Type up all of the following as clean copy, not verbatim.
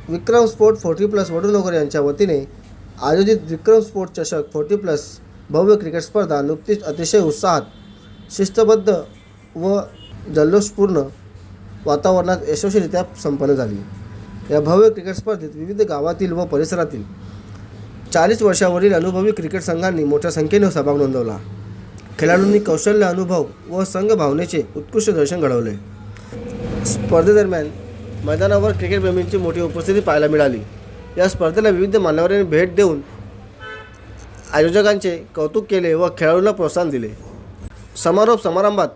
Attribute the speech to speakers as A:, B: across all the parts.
A: विक्रम sport 40+ वडूनगर यांच्या वतीने आयोजित विक्रम स्पोर्ट चषक 40+ भव्य क्रिकेट स्पर्धा नुकतीच अतिशय उत्साहात, शिस्तबद्ध व जल्लोषपूर्ण वातावरणात यशस्वीरित्या संपन्न झाली। या भव्य क्रिकेट स्पर्धेत विविध गावातील व परिसरातील 40 वर्षावरील अनुभवी क्रिकेट संघांनी मोठ्या संख्येने सहभाग नोंदवला। खेळाडूंनी कौशल्य, अनुभव व संघ भावनेचे उत्कृष्ट दर्शन घडवले। स्पर्धेदरम्यान मैदानावर क्रिकेटप्रेमींची मोठी उपस्थिती पाहायला मिळाली। या स्पर्धेला विविध मान्यवरांनी भेट देऊन आयोजकांचे कौतुक केले व खेळाडूंना प्रोत्साहन दिले। समारोप समारंभात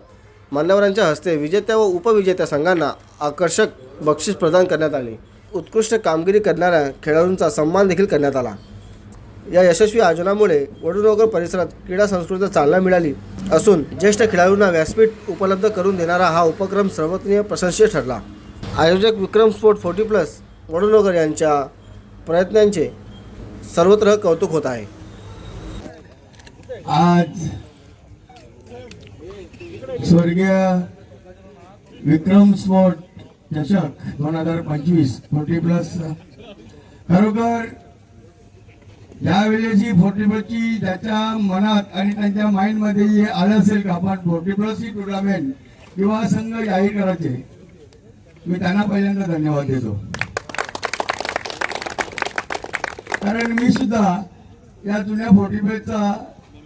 A: मान्यवरांच्या हस्ते विजेत्या व उपविजेत्या संघांना आकर्षक बक्षीस प्रदान करण्यात आले। उत्कृष्ट कामगिरी करणाऱ्या खेळाडूंचा सन्मान देखील करण्यात आला। या यशस्वी आयोजनामुळे वडूनगर परिसरात क्रीडा संस्कृतीला चालना मिळाली असून ज्येष्ठ खेळाडूंना व्यासपीठ उपलब्ध करून देणारा हा उपक्रम सर्वत्रीय प्रशंसनीय ठरला। आयोजक विक्रम स्पोर्ट 40+ वडूनगर यांच्या प्रयत्नांचे सर्वत्र कौतुक होत आहे।
B: आज स्वर्गीय विक्रम स्पोर्ट चषक 2025 40+ खरोखर यावेळेची 40+ ची त्याच्या मनात आणि त्यांच्या माइंड मध्ये आलं असेल का आपण 40+ ही टुर्नामेंट किंवा संघ जाहीर करायचे, मी त्यांना पहिल्यांदा धन्यवाद देतो। कारण मी सुद्धा या जुन्या 40+ चा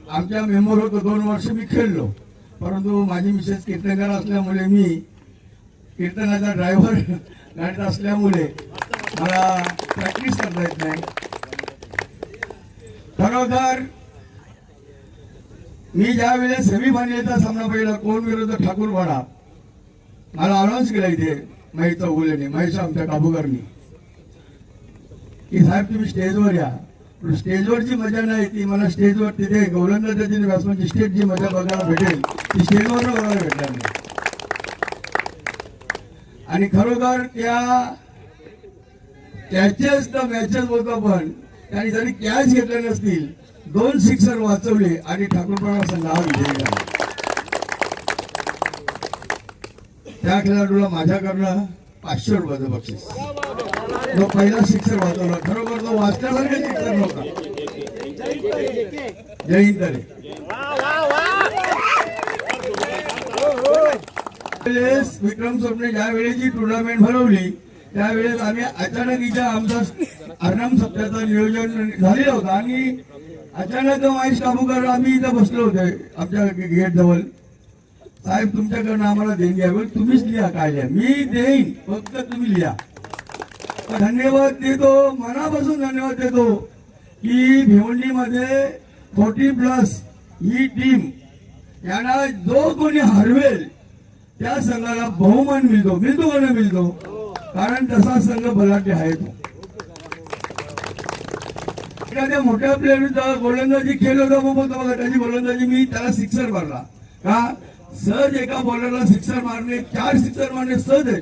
B: आमच्या मेंबर होतो। 2 वर्ष मी खेळलो, परंतु माझी मिसेस कीर्तनकार असल्यामुळे, मी कीर्तनाचा ड्रायव्हर गाडीत असल्यामुळे मला प्रॅक्टिस करता येत नाही। खरोखर मी ज्या वेळेस सेमीफायनलचा सामना पहिला कोण विरुद्ध ठाकूरवाडा मला अनाउन्स केला इथे महेश चौगुलेने, महेश आमच्या काबूकरनी, की साहेब तुम्ही स्टेजवर या। स्टेजवरची मजा नाही ती मला स्टेजवर तिथे गोलंदाजाची बॅट्समनची स्टेजची मजा बघायला भेटेल ती स्टेजवर बघायला भेटणार नाही। आणि खरोखर कॅचेस तर मॅचेस बोलतो आपण, त्यांनी जरी कॅच घेतले नसतील 2 सिक्सर वाचवले आणि ठाकूरपाडा संघ विजयी झाला। त्या खेळाडूला माझ्याकडनं 500 रुपयाचं बक्षीस, जो पहिला सिक्सर वाचवला। खरोखर तो वाचण्यासारखा सिक्सर नव्हता। जय हिंद रे। विक्रम स्वप्ने ज्या वेळेची टुर्नामेंट भरवली त्यावेळेस आम्ही अचानक इथं आमचा अर्नाम सप्त्याचं नियोजन झालेलं होतं आणि अचानक महेश काबूकर आम्ही इथं बसलो होते आमच्या गेट जवळ। साहेब तुमच्याकडनं आम्हाला देणगी आहे, तुम्हीच लिहा काय लिहा, मी देईन फक्त तुम्ही लिहा। धन्यवाद देतो, मनापासून धन्यवाद देतो की भिवंडीमध्ये 40+ ही टीम यांना जो कोणी हरवेल त्या संघाला बहुमान मिळतो का नाही मिळतो, कारण तसा संघ बलाढ्य आहे। तो एखाद्या मोठ्या प्लेअरचा गोलंदाजी खेळ होता बघा, त्याची गोलंदाजी मी त्याला सिक्सर मारला का, सहज एका बॉलरला सिक्सर मारणे 4 सिक्सर मारणे सहज आहे,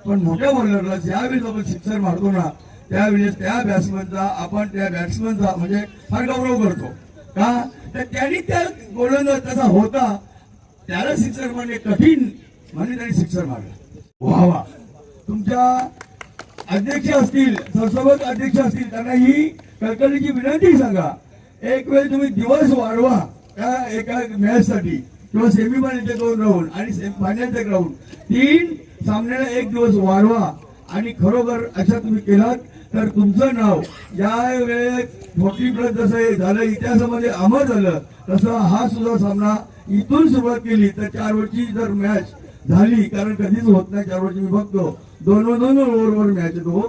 B: पण मोठ्या बॉलरला ज्यावेळेस आपण सिक्सर मारतो ना त्यावेळेस त्या बॅट्समनचा आपण त्या बॅट्समनचा म्हणजे फार गौरव करतो का, तर त्यांनी त्या गोलंदाज तसा होता त्याला सिक्सर मारणे कठीण म्हणून त्यांनी सिक्सर मारला। वा तुमच्या अध्यक्ष असतील, संस्थापक अध्यक्ष असतील, त्यांना ही कळकळीची विनंती सांगा, एक वेळ तुम्ही दिवस वाढवा त्या एका मॅच साठी किंवा सेमीफायनलचे 2 राऊंड आणि फायनलचे राऊंड 3 सामन्याला 1 दिवस वाढवा। आणि खरोखर अशा तुम्ही केलात तर तुमचं नाव ज्या वेळेस 40+ जसं झालं इतिहासामध्ये अमर झालं, तसं हा सुद्धा सामना इथून सुरुवात केली तर 4 वरची जर मॅच झाली, कारण कधीच होत नाही 4 वरची, मी बघतो 2 ओव्हरवर मॅच येतो,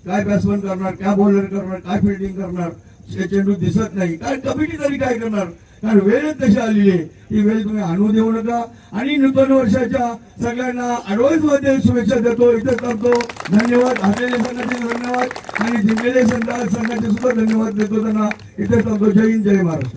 B: काय बॅट्समन करणार, काय बॉलर करणार, काय फिल्डिंग करणार, चेंडू दिसत नाही, काय कमिटी तरी काय करणार, कारण वेळच तशी आलेली आहे। ती वेळ तुम्ही आणू देऊ नका आणि नूतन वर्षाच्या सगळ्यांना ऍडव्हान्स मध्ये शुभेच्छा देतो, इथेच करतो। धन्यवाद, हरलेल्या संघाचे धन्यवाद आणि जिंकलेल्या संघाचे सुद्धा धन्यवाद देतो त्यांना, इथेच करतो। जय हिंद, जय महाराष्ट्र।